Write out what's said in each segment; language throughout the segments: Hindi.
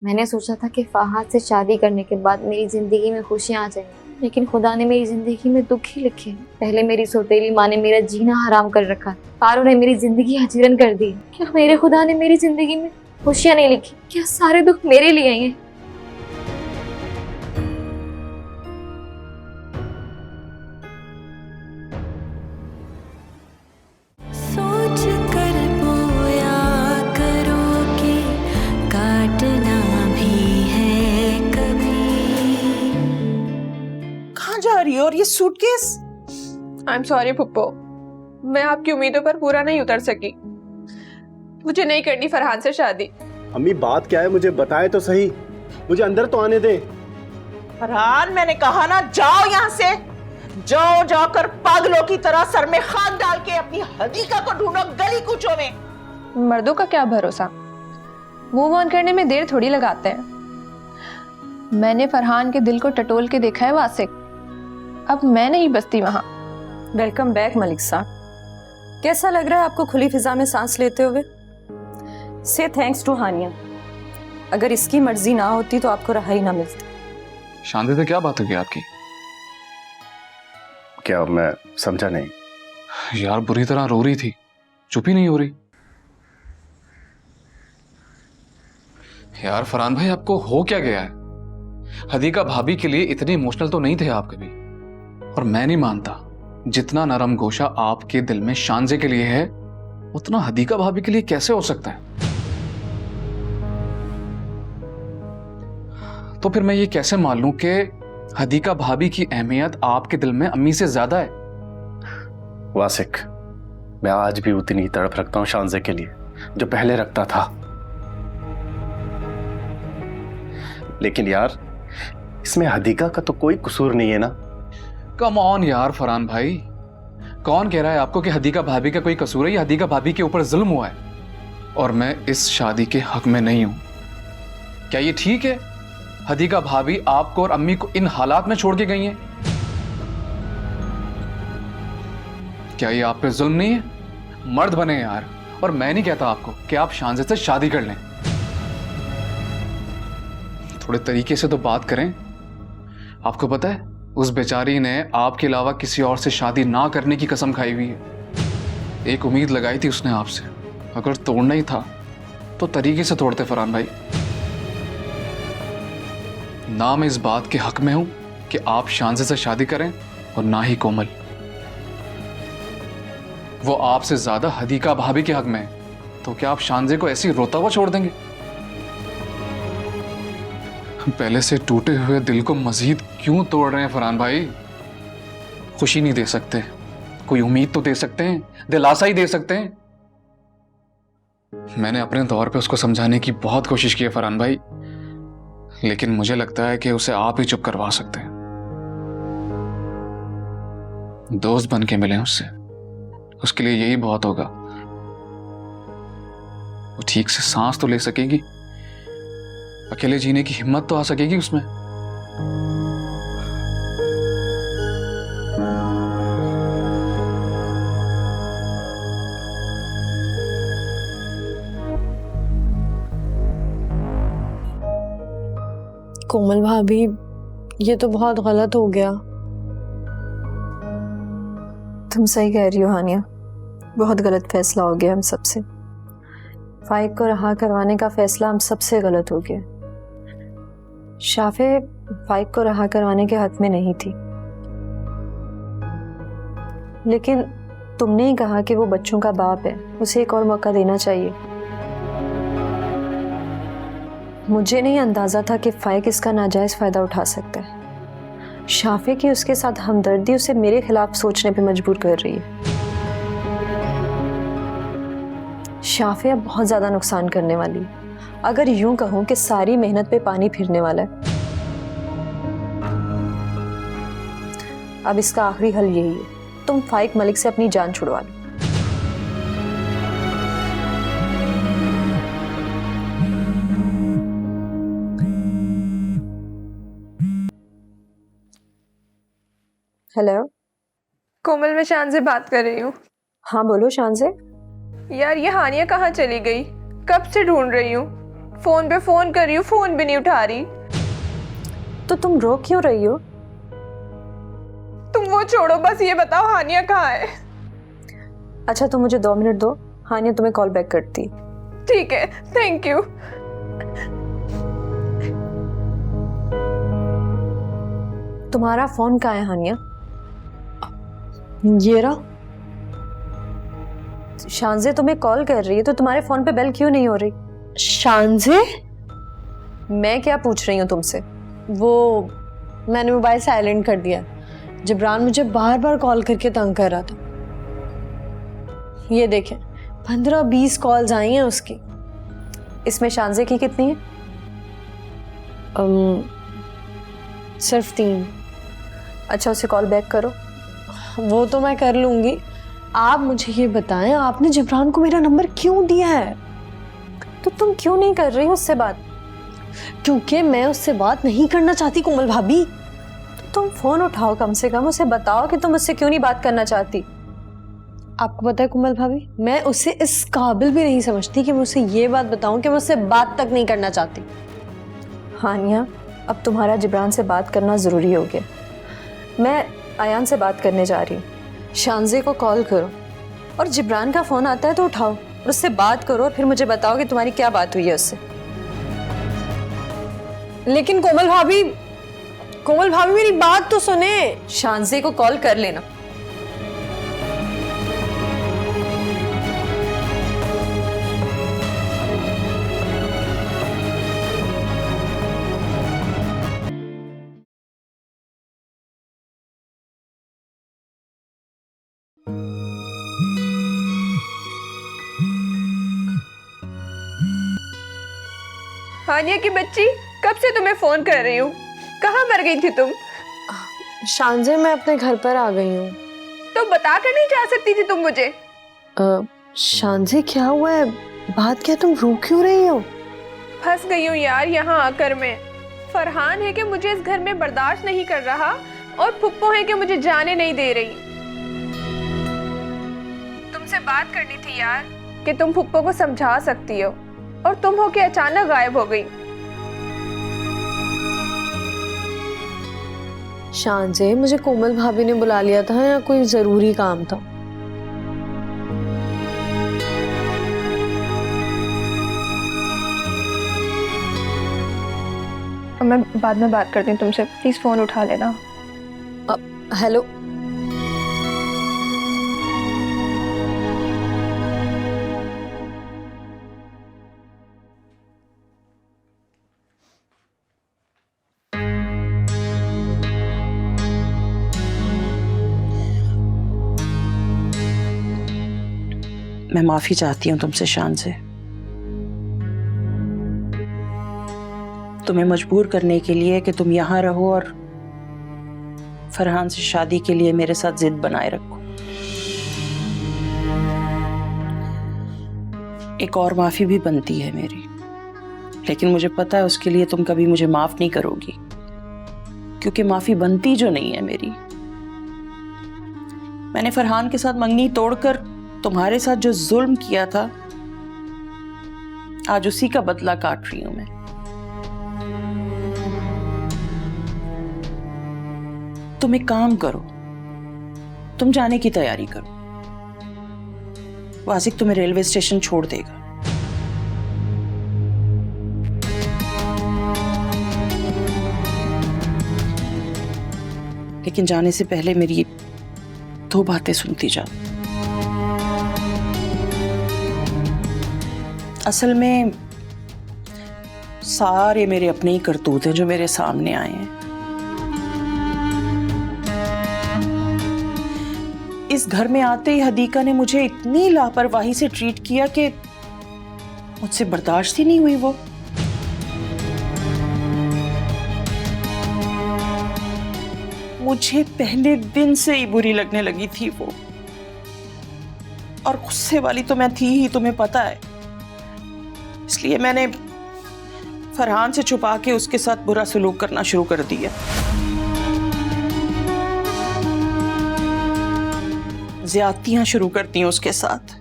मैंने सोचा था कि फहाद से शादी करने के बाद मेरी जिंदगी में खुशियां आ जाएंगी, लेकिन खुदा ने मेरी जिंदगी में दुख ही लिखे। पहले मेरी सौतेली माँ ने मेरा जीना हराम कर रखा, पारो ने मेरी जिंदगी हजीरन कर दी। क्या मेरे खुदा ने मेरी जिंदगी में खुशियां नहीं लिखी? क्या सारे दुख मेरे लिए हैं? सोच कर बोया करो कि काटना भी है कभी। कहाँ जा रही हो? और ये सूटकेस? आई एम सॉरी पुप्पो, मैं आपकी उम्मीदों पर पूरा नहीं उतर सकी। मुझे नहीं करनी फरहान से शादी। अम्मी बात क्या है मुझे बताए तो सही, मुझे अंदर तो आने दे। फरहान, मैंने कहा ना जाओ यहाँ से। जाओ, जाकर पागलों की तरह सर में खाक डाल के अपनी हदीका को ढूंढो गली कूचों में। मर्दों का क्या भरोसा, मूव ऑन करने में देर थोड़ी लगाते हैं। मैंने फरहान के दिल को टटोल के देखा है वासिक, अब मैं नहीं बसती वहां। वेलकम बैक मलिक साहब। कैसा लग रहा है आपको खुली फिजा में सांस लेते हुए? से थैंक्स टू हानिया, अगर इसकी मर्जी ना होती तो आपको रहाई ना मिलती। शांति से क्या बात होगी आपकी? क्या? मैं समझा नहीं। यार बुरी तरह रो रही थी, चुप ही नहीं हो रही। यार फरहान भाई, आपको हो क्या गया है? हदीका भाभी के लिए इतने इमोशनल तो नहीं थे आप कभी। और मैं नहीं मानता, जितना नरम गोशा आपके दिल में शांजे के लिए है, उतना हदीका भाभी के लिए कैसे हो सकता है? तो फिर मैं ये कैसे मान लूं कि हदीका भाभी की अहमियत आपके दिल में अम्मी से ज्यादा है? वासिक, मैं आज भी उतनी तड़प रखता हूँ शांजे के लिए जो पहले रखता था। लेकिन यार, इसमें हदीका का तो कोई कसूर नहीं है ना। कम ऑन यार फरहान भाई, कौन कह रहा है आपको कि हदीका भाभी का कोई कसूर है? या हदीका भाभी के ऊपर जुल्म हुआ है और मैं इस शादी के हक में नहीं हूं? क्या ये ठीक है? हदीका भाभी आपको और अम्मी को इन हालात में छोड़ के गई हैं? क्या ये आप पे जुल्म नहीं है? मर्द बने यार, और मैं नहीं कहता आपको कि आप शांजे से शादी कर लें। थोड़े तरीके से तो बात करें। आपको पता है, उस बेचारी ने आपके अलावा किसी और से शादी ना करने की कसम खाई हुई है। एक उम्मीद लगाई थी उसने आपसे, अगर तोड़ना ही था तो तरीके से तोड़ते फरहान भाई। ना मैं इस बात के हक में हूं कि आप शांजे से शादी करें, और ना ही कोमल। वो आपसे ज्यादा हदीका भाभी के हक में है, तो क्या आप शांजे को ऐसे ही रोता हुआ छोड़ देंगे? पहले से टूटे हुए दिल को मजीद क्यों तोड़ रहे हैं फरहान भाई? खुशी नहीं दे सकते, कोई उम्मीद तो दे सकते हैं, दिलासा ही दे सकते हैं। मैंने अपने तौर पे उसको समझाने की बहुत कोशिश की है फरहान भाई, लेकिन मुझे लगता है कि उसे आप ही चुप करवा सकते हैं। दोस्त बन के मिले उससे, उसके लिए यही बहुत होगा। वो ठीक से सांस तो ले सकेगी, अकेले जीने की हिम्मत तो आ सकेगी उसमें। कोमल भाभी, ये तो बहुत गलत हो गया। तुम सही कह रही हो हानिया, बहुत गलत फैसला हो गया हम सबसे। फाइक को रहा करवाने का फैसला हम सबसे गलत हो गया। शाफे फाइक को रहा करवाने के हक में नहीं थी, लेकिन तुमने ही कहा कि वो बच्चों का बाप है, उसे एक और मौका देना चाहिए। मुझे नहीं अंदाजा था कि फाइक इसका नाजायज फायदा उठा सकता है। शाफे की उसके साथ हमदर्दी उसे मेरे खिलाफ सोचने पे मजबूर कर रही है। शाफे अब बहुत ज्यादा नुकसान करने वाली है। अगर यूं कहूं कि सारी मेहनत पे पानी फिरने वाला है। अब इसका आखिरी हल यही है, तुम फाइक मलिक से अपनी जान छुड़वा लो। हेलो कोमल, मैं शान से बात कर रही हूँ। हाँ बोलो शान से। यार ये हानिया कहाँ चली गई? कब से ढूंढ रही हूँ। फोन पे फोन कर रही हूँ, फोन भी नहीं उठा रही। तो तुम रो क्यों रही हो? तुम वो छोड़ो, बस ये बताओ हानिया कहाँ है? अच्छा तुम मुझे 2 मिनट दो, हानिया तुम्हें कॉल बैक करती। ठीक है, थैंक यू। तुम्हारा फोन कहाँ है हानिया? ये रहा। शानजे तुम्हें कॉल कर रही है तो तुम्हारे फोन पे बेल क्यों नहीं हो रही? शानजे? मैं क्या पूछ रही हूँ तुमसे? वो मैंने मोबाइल साइलेंट कर दिया। जिब्रान मुझे बार बार कॉल करके तंग कर रहा था। ये देखें 15-20 कॉल्स आई हैं उसकी। इसमें शानजे की कितनी है? सिर्फ 3। अच्छा उसे कॉल बैक करो। वो तो मैं कर लूंगी। आप मुझे ये बताएं, आपने जिब्रान को मेरा नंबर क्यों दिया है? तो तुम क्यों नहीं कर रही हो उससे बात? क्योंकि मैं उससे बात नहीं करना चाहती कोमल भाभी। तो तुम फोन उठाओ, कम से कम उसे बताओ कि तुम उससे क्यों नहीं बात करना चाहती। आपको पता है कोमल भाभी, मैं उसे इस काबिल भी नहीं समझती कि मैं उसे ये बात बताऊं कि मैं उससे बात तक नहीं करना चाहती। हानिया, अब तुम्हारा जिब्रान से बात करना ज़रूरी हो गया। मैं आयान से बात करने जा रही हूँ। शानजे को कॉल करो और जिब्रान का फ़ोन आता है तो उठाओ और उससे बात करो और फिर मुझे बताओ कि तुम्हारी क्या बात हुई है उससे। लेकिन कोमल भाभी मेरी बात तो सुने। शानजे को कॉल कर लेना। हानिया की बच्ची, कब से तुम्हें फोन कर रही हूँ, कहाँ मर गई थी तुम? शानजे मैं अपने घर पर आ गई हूँ। तो बता कर नहीं जा सकती थी तुम मुझे? शानजे क्या हुआ है? बात क्या, तुम रो क्यों रही हो? फंस गई हूँ यार यहाँ आकर मैं। फरहान है कि मुझे इस घर में बर्दाश्त नहीं कर रहा और फुप्पो है कि मुझे जाने नहीं दे रही। तुमसे बात करनी थी यार कि तुम फुप्पो को समझा सकती हो, और तुम हो के अचानक गायब हो गई। शानजे, मुझे कोमल भाभी ने बुला लिया था या कोई जरूरी काम था? मैं बाद में बात करती हूँ तुमसे, प्लीज फोन उठा लेना। हेलो। मैं माफी चाहती हूँ तुमसे शानजे। तुम्हें मजबूर करने के लिए कि तुम यहाँ रहो और फरहान से शादी के लिए मेरे साथ जिद बनाए रखो। एक और माफी भी बनती है मेरी, लेकिन मुझे पता है उसके लिए तुम कभी मुझे माफ नहीं करोगी, क्योंकि माफी बनती जो नहीं है मेरी। मैंने फरहान के साथ मंगनी तोड़कर तुम्हारे साथ जो जुल्म किया था, आज उसी का बदला काट रही हूं मैं। तुम एक काम करो, तुम जाने की तैयारी करो। वासिक तुम्हें रेलवे स्टेशन छोड़ देगा। लेकिन जाने से पहले मेरी 2 बातें सुनती जाओ। असल में सारे मेरे अपने ही करतूत हैं जो मेरे सामने आए हैं। इस घर में आते ही हदीका ने मुझे इतनी लापरवाही से ट्रीट किया कि मुझसे बर्दाश्त ही नहीं हुई। वो मुझे पहले दिन से ही बुरी लगने लगी थी वो, और गुस्से वाली तो मैं थी ही, तुम्हें पता है। इसलिए मैंने फरहान से छुपा के उसके साथ बुरा सलूक करना शुरू कर दिया। ज्यादतियां शुरू करती हैं उसके साथ।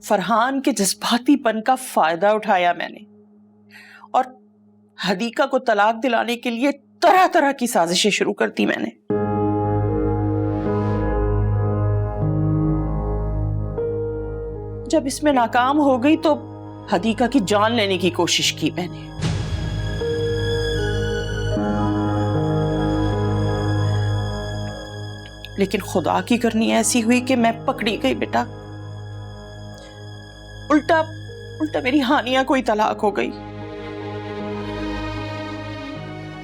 फरहान के जज्बातीपन का फायदा उठाया मैंने और हदीका को तलाक दिलाने के लिए तरह तरह की साजिशें शुरू कर दी मैंने। जब इसमें नाकाम हो गई तो हदीका की जान लेने की कोशिश की मैंने। लेकिन खुदा की करनी ऐसी हुई कि मैं पकड़ी गई बेटा। उल्टा उल्टा मेरी हानिया को ही तलाक हो गई।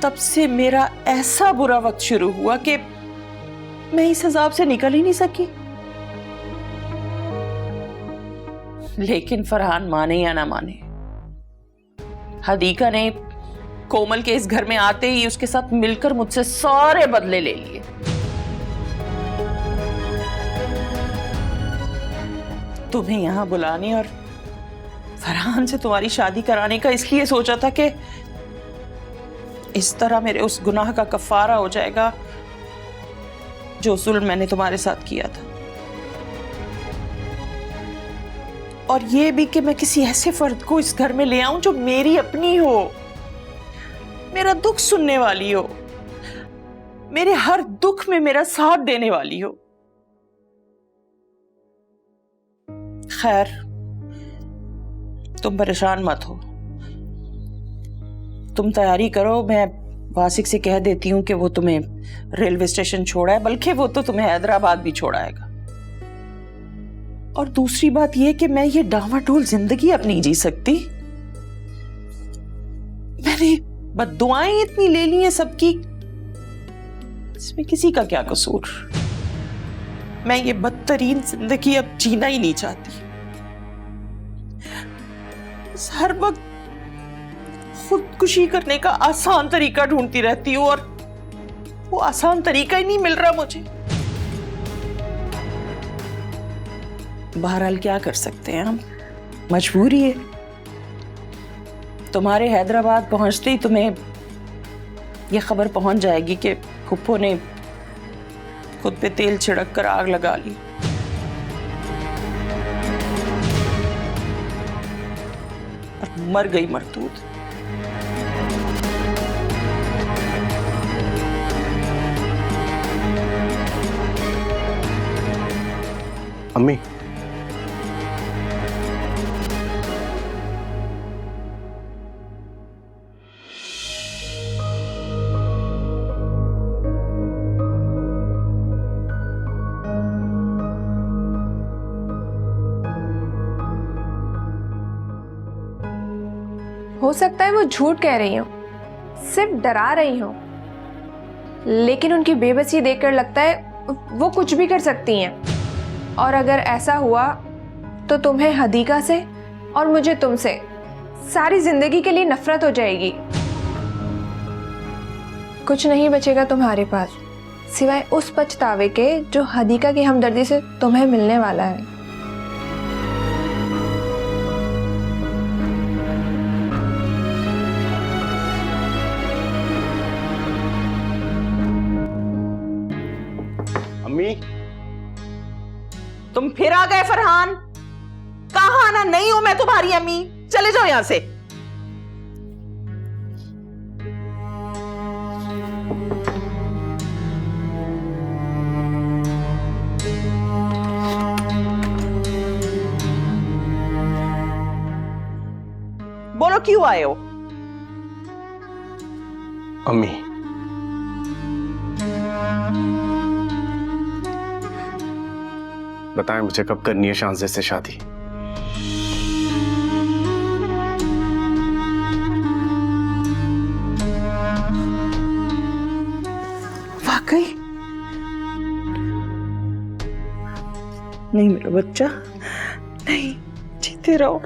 तब से मेरा ऐसा बुरा वक्त शुरू हुआ कि मैं इस अजाब से निकल ही नहीं सकी। लेकिन फरहान माने या ना माने, हदीका ने कोमल के इस घर में आते ही उसके साथ मिलकर मुझसे सारे बदले ले लिए। तुम्हें यहां बुलाने और फरहान से तुम्हारी शादी कराने का इसलिए सोचा था कि इस तरह मेरे उस गुनाह का कफारा हो जाएगा जो जुल्म मैंने तुम्हारे साथ किया था, और ये भी कि मैं किसी ऐसे फर्द को इस घर में ले आऊं जो मेरी अपनी हो, मेरा दुख सुनने वाली हो, मेरे हर दुख में मेरा साथ देने वाली हो। खैर, तुम परेशान मत हो, तुम तैयारी करो। मैं वासिक से कह देती हूँ कि वो तुम्हें रेलवे स्टेशन छोड़ा है, बल्कि वो तो तुम्हें हैदराबाद भी छोड़ाएगा। और दूसरी बात यह कि मैं ये डामाडोल जिंदगी अब नहीं जी सकती। मैंने बद्दुआएं इतनी ले ली हैं सबकी, इसमें किसी का क्या कसूर। मैं ये बदतरीन जिंदगी अब जीना ही नहीं चाहती। हर वक्त खुदकुशी करने का आसान तरीका ढूंढती रहती हूँ और वो आसान तरीका ही नहीं मिल रहा मुझे। बहरहाल क्या कर सकते हैं हम, मजबूरी है। तुम्हारे हैदराबाद पहुंचते ही तुम्हें यह खबर पहुंच जाएगी कि फुप्पो ने खुद पे तेल छिड़क कर आग लगा ली। और मर गई मरतूत। अम्मी, हो सकता है वो झूठ कह रही हो, सिर्फ डरा रही हो, लेकिन उनकी बेबसी देखकर लगता है वो कुछ भी कर सकती हैं। और अगर ऐसा हुआ तो तुम्हें हदीका से और मुझे तुमसे सारी जिंदगी के लिए नफरत हो जाएगी। कुछ नहीं बचेगा तुम्हारे पास सिवाय उस पछतावे के जो हदीका की हमदर्दी से तुम्हें मिलने वाला है। अम्मी, तुम फिर आ गए फरहान। कहा ना नहीं हूं मैं तुम्हारी अम्मी, चले जाओ यहां से। बोलो क्यों आए हो? अम्मी, बताएं मुझे कब करनी है शांजे से शादी? वाकई नहीं मेरा बच्चा, नहीं, जीते रहो।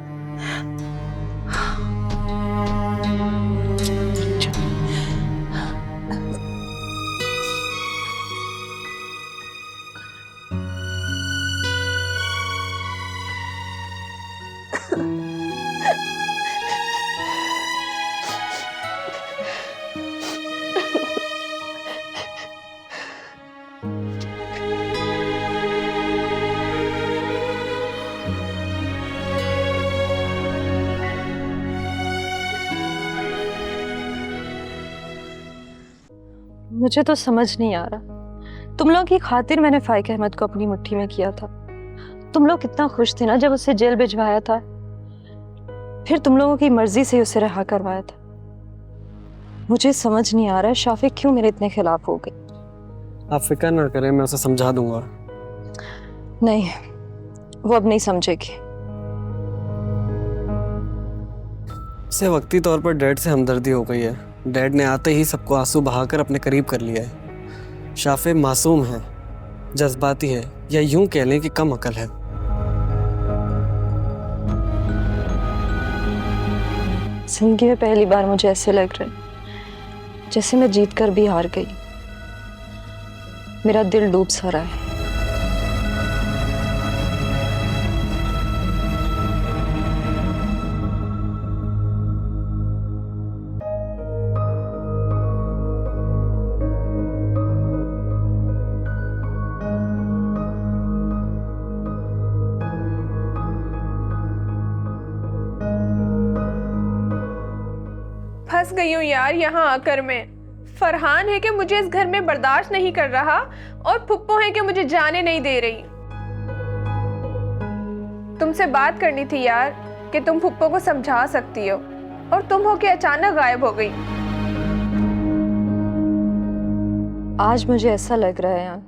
मुझे तो समझ नहीं आ रहा, तुम लोगों की खातिर मैंने फाइक अहमद को अपनी मुट्ठी में किया था। तुम लोग कितना खुश थे ना जब उसे जेल भिजवाया था, फिर तुम लोगों की मर्जी से उसे रहा करवाया था। मुझे समझ नहीं आ रहा है शाफिक क्यों मेरे इतने खिलाफ हो गई। आप फिक्र ना करें, मैं उसे समझा दूंगा। नहीं, वो अब नहीं समझेगी। इसे वक्ती तौर पर डैड से हमदर्दी हो गई है। डैड ने आते ही सबको आंसू बहाकर अपने करीब कर लिया है। शाफे मासूम है, जज्बाती है, या यूं कह लें कि कम अकल है। जिंदगी में पहली बार मुझे ऐसे लग रहा है जैसे मैं जीत कर भी हार गई। मेरा दिल डूब सा रहा है। फंस गई हूँ यार यहाँ आकर मैं। फरहान है कि मुझे इस घर में बर्दाश्त नहीं कर रहा और फुप्पो है कि मुझे जाने नहीं दे रही। तुमसे बात करनी थी यार कि तुम फुप्पो को समझा सकती हो, और तुम हो के अचानक गायब हो गई। आज मुझे ऐसा लग रहा है यार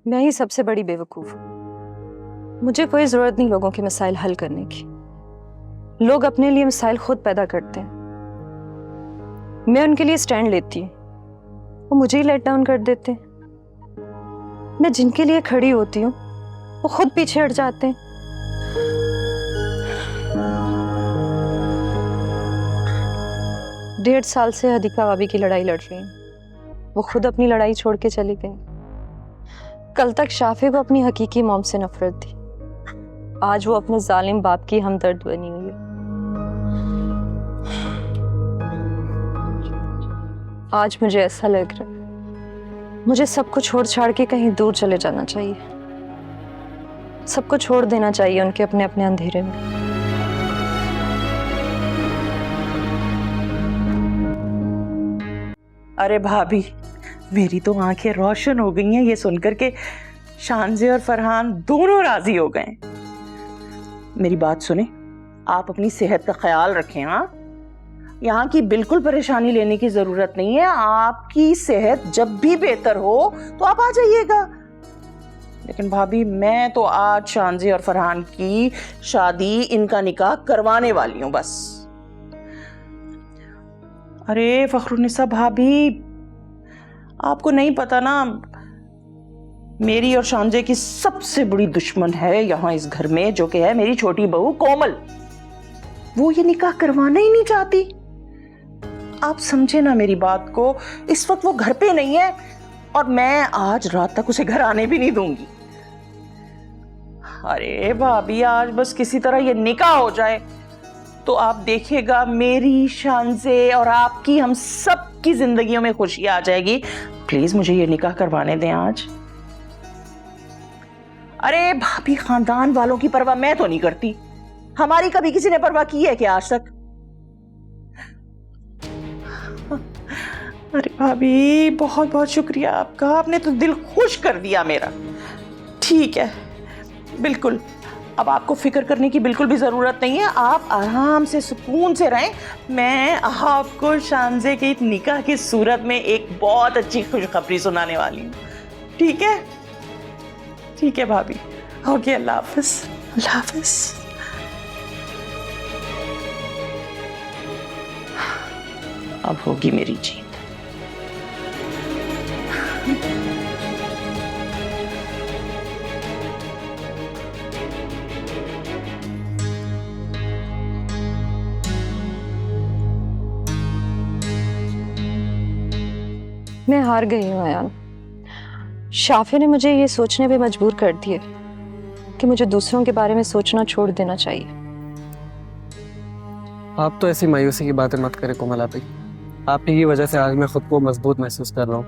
मैं ही सबसे बड़ी बेवकूफ हूँ। मुझे कोई जरूरत नहीं लोगों के मसाइल हल करने की। लोग अपने लिए मसाइल खुद पैदा करते हैं, मैं उनके लिए स्टैंड लेती हूँ, वो मुझे ही लेट डाउन कर देते हैं। मैं जिनके लिए खड़ी होती हूँ वो खुद पीछे हट जाते हैं। डेढ़ साल से हदीका भाभी की लड़ाई लड़ रही हूँ, वो खुद अपनी लड़ाई छोड़ के चली गई। कल तक शाफे को अपनी हकीकी मॉम से नफरत थी, आज वो अपने जालिम बाप की हमदर्द बनी हुई है। आज मुझे ऐसा लग रहा है मुझे सबको छोड़ छाड़ के कहीं दूर चले जाना चाहिए। सबको छोड़ देना चाहिए उनके अपने अपने अंधेरे में। अरे भाभी, मेरी तो आंखें रोशन हो गई हैं ये सुनकर के शानजे और फरहान दोनों राजी हो गए। मेरी बात सुने, आप अपनी सेहत का ख्याल रखें। हाँ, यहाँ की बिल्कुल परेशानी लेने की जरूरत नहीं है। आपकी सेहत जब भी बेहतर हो तो आप आ जाइएगा। लेकिन भाभी, मैं तो आज शानजे और फरहान की शादी, इनका निकाह करवाने वाली हूँ बस। अरे फखरुन्निसा भाभी, आपको नहीं पता ना, मेरी और शानजे की सबसे बड़ी दुश्मन है यहाँ इस घर में, जो कि है मेरी छोटी बहू कोमल। वो ये निकाह करवाना ही नहीं चाहती। आप समझे ना मेरी बात को। इस वक्त वो घर पे नहीं है और मैं आज रात तक उसे घर आने भी नहीं दूंगी। अरे भाभी, आज बस किसी तरह ये निकाह हो जाए तो आप देखिएगा, मेरी, शानजे और आपकी, हम सब की जिंदगियों में खुशी आ जाएगी। प्लीज मुझे ये निकाह करवाने दें आज। अरे भाभी, खानदान वालों की परवाह मैं तो नहीं करती। हमारी कभी किसी ने परवाह की है क्या आज तक? अरे भाभी, बहुत बहुत शुक्रिया आपका, आपने तो दिल खुश कर दिया मेरा। ठीक है, बिल्कुल, अब आपको फिक्र करने की बिल्कुल भी जरूरत नहीं है। आप आराम से सुकून से रहें। मैं आपको शानजे के निकाह की सूरत में एक बहुत अच्छी खुशखबरी सुनाने वाली हूँ। ठीक है? ठीक है भाभी। ओके, अल्लाह हाफिज। अल्लाह हाफिज। अब होगी मेरी जीत। मैं हार गई हूँ अयान। शाफे ने मुझे ये सोचने पे मजबूर कर दिया कि मुझे दूसरों के बारे में सोचना छोड़ देना चाहिए। आप तो ऐसी मायूसी की बातें मत करें कोमल आपी। आपकी ही वजह से आज मैं खुद को मजबूत महसूस कर रहा हूँ।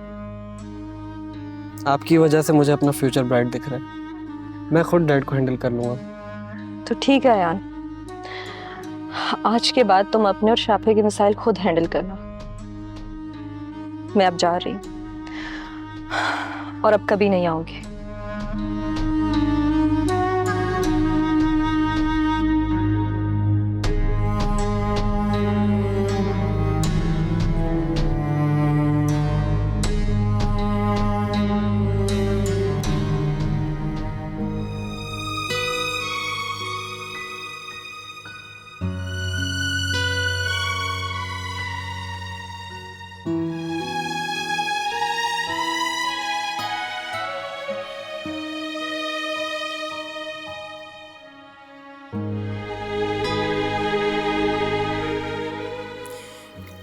आपकी वजह से मुझे अपना फ्यूचर ब्राइट दिख रहा है। मैं खुद डैड को हैंडल कर लूँगा। तो ठीक है अयान, आज के बाद तुम अपने और शाफे के मसाइल खुद हैंडल करना। मैं अब जा रही हूँ और अब कभी नहीं आऊंगी।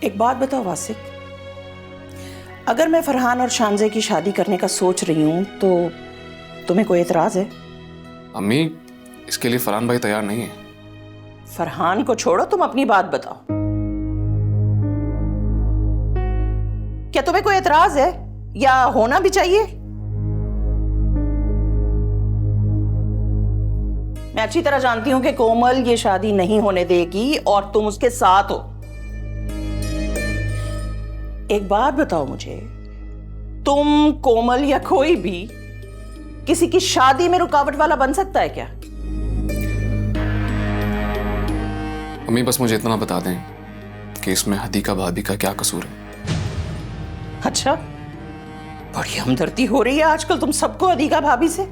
एक बात बताओ वासिक, अगर मैं फरहान और शानजे की शादी करने का सोच रही हूं तो तुम्हें कोई एतराज है? अम्मी, इसके लिए फरहान भाई तैयार नहीं है। फरहान को छोड़ो, तुम अपनी बात बताओ। क्या तुम्हें कोई एतराज है या होना भी चाहिए? मैं अच्छी तरह जानती हूं कि कोमल ये शादी नहीं होने देगी और तुम उसके साथ हो। एक बात बताओ मुझे, तुम, कोमल या कोई भी किसी की शादी में रुकावट वाला बन सकता है क्या? अम्मी, बस मुझे इतना बता दें कि इसमें हदीका भाभी का क्या कसूर है। अच्छा, बड़ी हमदर्दी हो रही है आजकल तुम सबको हदीका भाभी से।